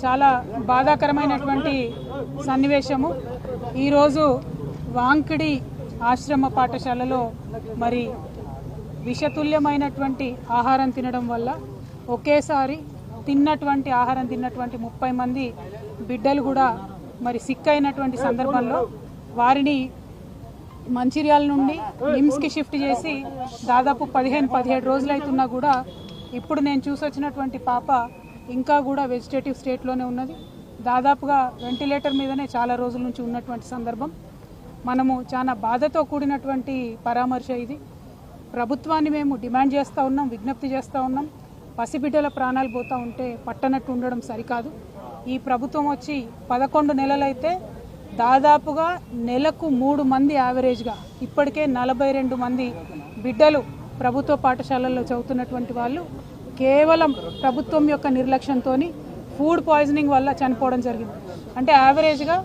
చాలా బాధాకరమైనటువంటి సన్నివేశము. ఈరోజు వాంకిడి ఆశ్రమ పాఠశాలలో మరి విషతుల్యమైనటువంటి ఆహారం తినడం వల్ల ఒకేసారి ఆహారం తిన్నటువంటి 30 మంది బిడ్డలు కూడా మరి సిక్ అయినటువంటి సందర్భంలో వారిని మంచిర్యాల నుండి నిమ్స్కి షిఫ్ట్ చేసి దాదాపు 15-17 రోజులు అవుతున్నా కూడా ఇప్పుడు నేను చూసొచ్చినటువంటి పాప ఇంకా కూడా వెజిటేటివ్ స్టేట్లోనే ఉన్నది. దాదాపుగా వెంటిలేటర్ మీదనే చాలా రోజుల నుంచి ఉన్నటువంటి సందర్భం. మనము చాలా బాధతో కూడినటువంటి పరామర్శ ఇది. ప్రభుత్వాన్ని మేము డిమాండ్ చేస్తూ ఉన్నాం, విజ్ఞప్తి చేస్తూ ఉన్నాం. పసిబిడ్డల ప్రాణాలు పోతూ ఉంటే పట్టనట్టు ఉండడం సరికాదు. ఈ ప్రభుత్వం వచ్చి 11 నెలలైతే దాదాపుగా నెలకు 3 మంది యావరేజ్గా ఇప్పటికే 42 మంది బిడ్డలు ప్రభుత్వ పాఠశాలల్లో చదువుతున్నటువంటి వాళ్ళు కేవలం ప్రభుత్వం యొక్క నిర్లక్ష్యంతో ఫుడ్ పాయిజనింగ్ వల్ల చనిపోవడం జరిగింది. అంటే యావరేజ్గా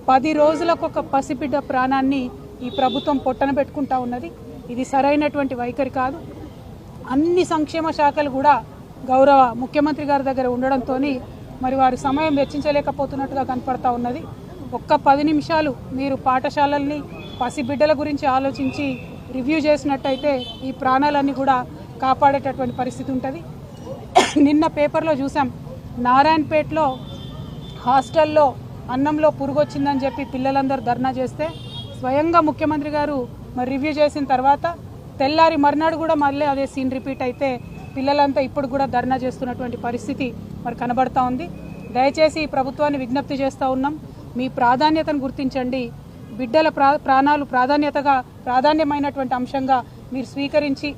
10 రోజులకు ఒక పసిబిడ్డ ప్రాణాన్ని ఈ ప్రభుత్వం పొట్టన పెట్టుకుంటా ఉన్నది. ఇది సరైనటువంటి వైఖరి కాదు. అన్ని సంక్షేమ శాఖలు కూడా గౌరవ ముఖ్యమంత్రి గారి దగ్గర ఉండడంతో మరి వారు సమయం వెచ్చించలేకపోతున్నట్టుగా కనపడతా ఉన్నది. ఒక్క 10 నిమిషాలు మీరు పాఠశాలల్ని పసిబిడ్డల గురించి ఆలోచించి రివ్యూ చేసినట్టయితే ఈ ప్రాణాలన్నీ కూడా కాపాడేటటువంటి పరిస్థితి ఉంటుంది. నిన్న పేపర్లో చూసాం, నారాయణపేటలో హాస్టల్లో అన్నంలో పురుగు వచ్చిందని చెప్పి పిల్లలందరూ ధర్నా చేస్తే స్వయంగా ముఖ్యమంత్రి గారు మరి రివ్యూ చేసిన తర్వాత తెల్లారి మర్నాడు కూడా మళ్ళీ అదే సీన్ రిపీట్ అయితే పిల్లలంతా ఇప్పుడు కూడా ధర్నా చేస్తున్నటువంటి పరిస్థితి మరి కనబడతా ఉంది. దయచేసి ఈ ప్రభుత్వాన్ని విజ్ఞప్తి చేస్తూ ఉన్నాం, మీ ప్రాధాన్యతను గుర్తించండి. బిడ్డల ప్రాణాలు ప్రాధాన్యమైనటువంటి అంశంగా మీరు స్వీకరించి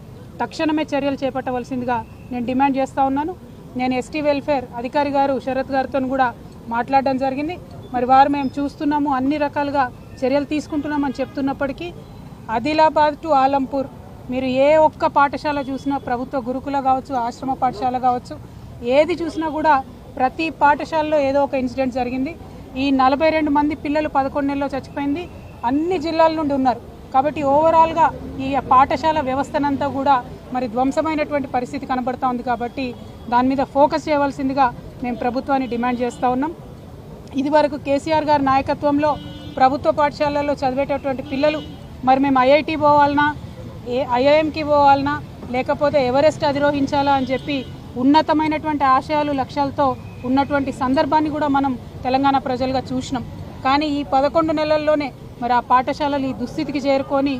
తక్షణమే చర్యలు చేపట్టవలసిందిగా నేను డిమాండ్ చేస్తూ ఉన్నాను. నేను ఎస్టీ వెల్ఫేర్ అధికారి గారు శరత్ గారితో కూడా మాట్లాడడం జరిగింది. మరి వారు మేము చూస్తున్నాము, అన్ని రకాలుగా చర్యలు తీసుకుంటున్నామని చెప్తున్నప్పటికీ ఆదిలాబాద్ టు ఆలంపూర్ మీరు ఏ ఒక్క పాఠశాల చూసినా, ప్రభుత్వ గురుకుల కావచ్చు, ఆశ్రమ పాఠశాల కావచ్చు, ఏది చూసినా కూడా ప్రతి పాఠశాలలో ఏదో ఒక ఇన్సిడెంట్ జరిగింది. ఈ 42 మంది పిల్లలు 11 నెలల్లో చచ్చిపోయింది. అన్ని జిల్లాల నుండి ఉన్నారు. కాబట్టి ఓవరాల్గా ఈ పాఠశాల వ్యవస్థనంతా కూడా మరి ధ్వంసమైనటువంటి పరిస్థితి కనబడతా ఉంది. కాబట్టి దాని మీద ఫోకస్ చేయవలసిందిగా మేము ప్రభుత్వాన్ని డిమాండ్ చేస్తూ ఉన్నాం. ఇదివరకు కేసీఆర్ గారి నాయకత్వంలో ప్రభుత్వ పాఠశాలల్లో చదివేటటువంటి పిల్లలు మరి మేము ఐఐటి పోవాలన్నా, ఐఐఎంకి పోవాలన్నా, లేకపోతే ఎవరెస్ట్ అధిరోహించాలా అని చెప్పి ఉన్నతమైనటువంటి ఆశయాలు లక్ష్యాలతో ఉన్నటువంటి సందర్భాన్ని కూడా మనం తెలంగాణ ప్రజలుగా చూసినాం. కానీ ఈ 11 నెలల్లోనే మరి ఆ పాఠశాలలు ఈ దుస్థితికి చేరుకొని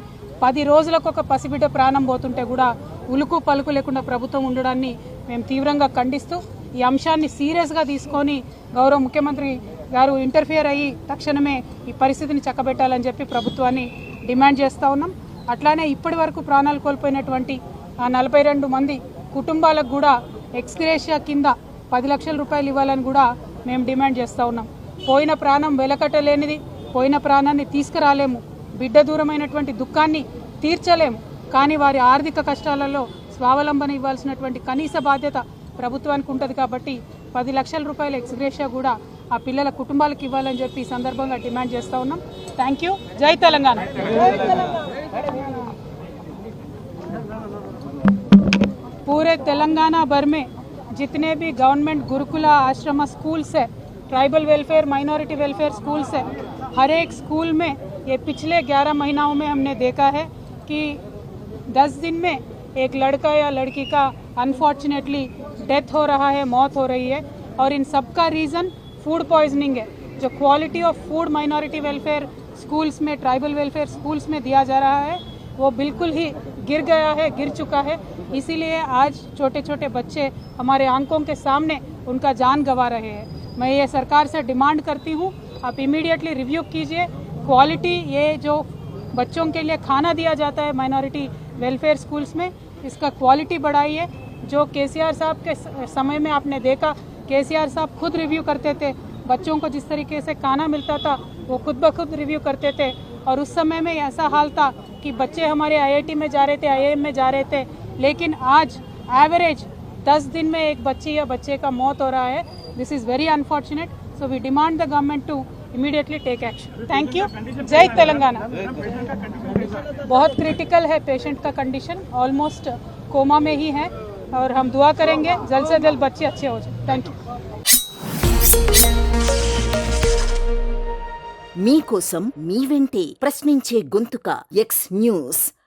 10 రోజులకు ఒక పసిబిడ్డ ప్రాణం పోతుంటే కూడా ఉలుకు పలుకు లేకుండా ప్రభుత్వం ఉండడాన్ని మేము తీవ్రంగా ఖండిస్తూ ఈ అంశాన్ని సీరియస్గా తీసుకొని గౌరవ ముఖ్యమంత్రి గారు ఇంటర్ఫియర్ అయ్యి తక్షణమే ఈ పరిస్థితిని చక్కబెట్టాలని చెప్పి ప్రభుత్వాన్ని డిమాండ్ చేస్తూ ఉన్నాం. అట్లానే ఇప్పటి వరకు ప్రాణాలు కోల్పోయినటువంటి ఆ 42 మంది కుటుంబాలకు కూడా ఎక్స్గ్రేషియా కింద 10 లక్షల రూపాయలు ఇవ్వాలని కూడా మేము డిమాండ్ చేస్తూ ఉన్నాం. పోయిన ప్రాణం వెలకట్టలేనిది, పోయిన ప్రాణాన్ని తీసుకురాలేము, బిడ్డ దూరమైనటువంటి దుఃఖాన్ని తీర్చలేము. కానీ వారి ఆర్థిక కష్టాలలో స్వావలంబన ఇవ్వాల్సినటువంటి కనీస బాధ్యత ప్రభుత్వానికి ఉంటుంది. కాబట్టి 10 లక్షల రూపాయల ఎక్స్గ్రేషియా కూడా ఆ పిల్లల కుటుంబాలకు ఇవ్వాలని చెప్పి ఈ సందర్భంగా డిమాండ్ చేస్తూ ఉన్నాం. Thank you. జై తెలంగాణ. पूरे तेलंगाना भर में जितने भी गवर्नमेंट गुरुकुला आश्रम स्कूल्स है, tribal welfare, minority welfare schools है, हर एक स्कूल में ये पिछले 11 महीनों में हमने देखा है कि 10 दिन में एक लड़का या लड़की का अनफॉर्चुनेटली डेथ हो रहा है, मौत हो रही है. और इन सब का रीज़न फूड पॉइजनिंग है. जो quality of food minority welfare schools में, ट्राइबल वेलफेयर स्कूल्स में दिया जा रहा है वो बिल्कुल ही गिर चुका है. इसीलिए आज छोटे छोटे बच्चे हमारे आंखों के सामने उनका जान गंवा रहे हैं. मैं ये सरकार से डिमांड करती हूँ, आप इमीडिएटली रिव्यू कीजिए. क्वालिटी, ये जो बच्चों के लिए खाना दिया जाता है माइनॉरिटी वेलफेयर स्कूल्स में, इसका क्वालिटी बढ़ाइए. जो केसीआर साहब के समय में आपने देखा, केसीआर साहब खुद रिव्यू करते थे. बच्चों को जिस तरीके से खाना मिलता था वो खुद ब खुद रिव्यू करते थे. और उस समय में ऐसा हाल था कि बच्चे हमारे आईआईटी में जा रहे थे, आईआईएम में जा रहे थे, लेकिन आज एवरेज 10 दिन में एक बच्ची या बच्चे का मौत हो रहा है. This is very unfortunate. So we demand the government to immediately take action. Thank you. जय तेलंगाना. बहुत क्रिटिकल है पेशेंट का कंडीशन, ऑलमोस्ट कोमा में ही है और हम दुआ करेंगे जल्द से जल्द बच्चे अच्छे हो जाए. Thank you. మీకోసం మీ వెంటే ప్రశ్నించే గొంతుక ఎక్స్ న్యూస్.